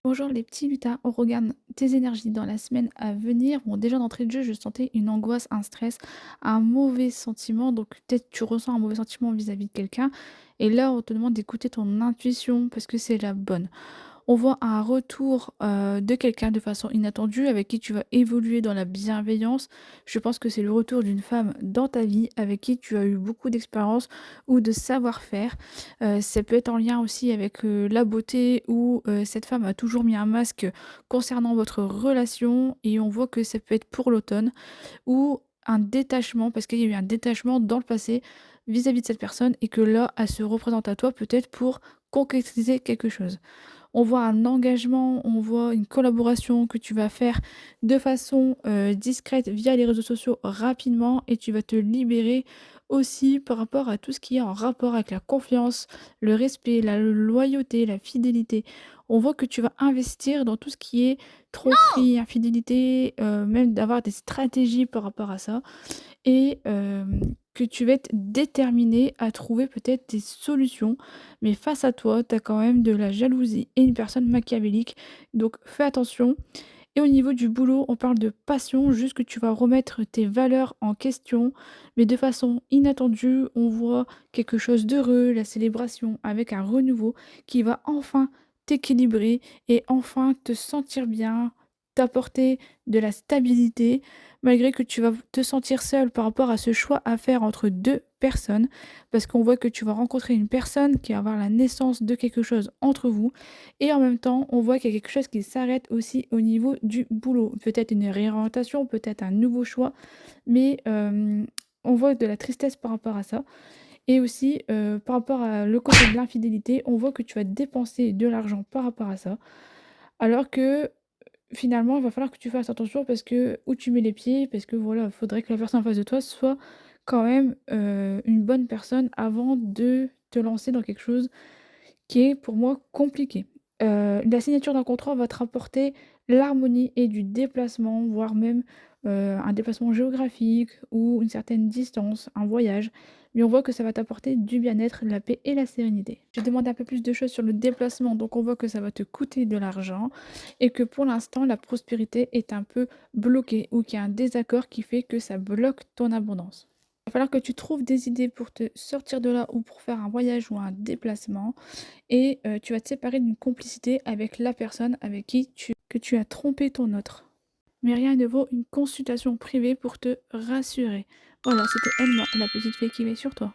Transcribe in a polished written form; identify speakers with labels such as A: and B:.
A: Bonjour les petits lutins, on regarde tes énergies dans la semaine à venir. Bon, déjà d'entrée de jeu, je sentais une angoisse, un stress, un mauvais sentiment. Donc peut-être tu ressens un mauvais sentiment vis-à-vis de quelqu'un. Et là, on te demande d'écouter ton intuition parce que c'est la bonne. On voit un retour, de quelqu'un de façon inattendue avec qui tu vas évoluer dans la bienveillance. Je pense que c'est le retour d'une femme dans ta vie avec qui tu as eu beaucoup d'expérience ou de savoir-faire. Ça peut être en lien aussi avec, la beauté ou, cette femme a toujours mis un masque concernant votre relation et on voit que ça peut être pour l'automne ou un détachement parce qu'il y a eu un détachement dans le passé vis-à-vis de cette personne et que là, elle se représente à toi peut-être pour concrétiser quelque chose. On voit un engagement, on voit une collaboration que tu vas faire de façon, discrète via les réseaux sociaux rapidement et tu vas te libérer aussi par rapport à tout ce qui est en rapport avec la confiance, le respect, la loyauté, la fidélité. On voit que tu vas investir dans tout ce qui est tromperie, infidélité, même d'avoir des stratégies par rapport à ça et que tu vas être déterminé à trouver peut-être des solutions. Mais face à toi, tu as quand même de la jalousie et une personne machiavélique. Donc fais attention. Et au niveau du boulot, on parle de passion, juste que tu vas remettre tes valeurs en question, mais de façon inattendue. On voit quelque chose d'heureux, la célébration avec un renouveau qui va enfin t'équilibrer et enfin te sentir bien, t'apporter de la stabilité, malgré que tu vas te sentir seul par rapport à ce choix à faire entre deux personnes, parce qu'on voit que tu vas rencontrer une personne qui va avoir la naissance de quelque chose entre vous et en même temps, on voit qu'il y a quelque chose qui s'arrête aussi au niveau du boulot. Peut-être une réorientation, peut-être un nouveau choix, mais on voit de la tristesse par rapport à ça. Et aussi, par rapport à le côté de l'infidélité, on voit que tu vas dépenser de l'argent par rapport à ça. Alors que finalement, il va falloir que tu fasses attention parce que où tu mets les pieds, parce que voilà, il faudrait que la personne en face de toi soit quand même une bonne personne avant de te lancer dans quelque chose qui est pour moi compliqué. La signature d'un contrat va te rapporter l'harmonie et du déplacement, voire même, un déplacement géographique ou une certaine distance, un voyage. Mais on voit que ça va t'apporter du bien-être, la paix et la sérénité. Je demande un peu plus de choses sur le déplacement, donc on voit que ça va te coûter de l'argent et que pour l'instant la prospérité est un peu bloquée ou qu'il y a un désaccord qui fait que ça bloque ton abondance. Il va falloir que tu trouves des idées pour te sortir de là ou pour faire un voyage ou un déplacement et tu vas te séparer d'une complicité avec la personne avec qui tu as trompé ton autre. Mais rien ne vaut une consultation privée pour te rassurer. Voilà, c'était Elma, la petite fée qui veille sur toi.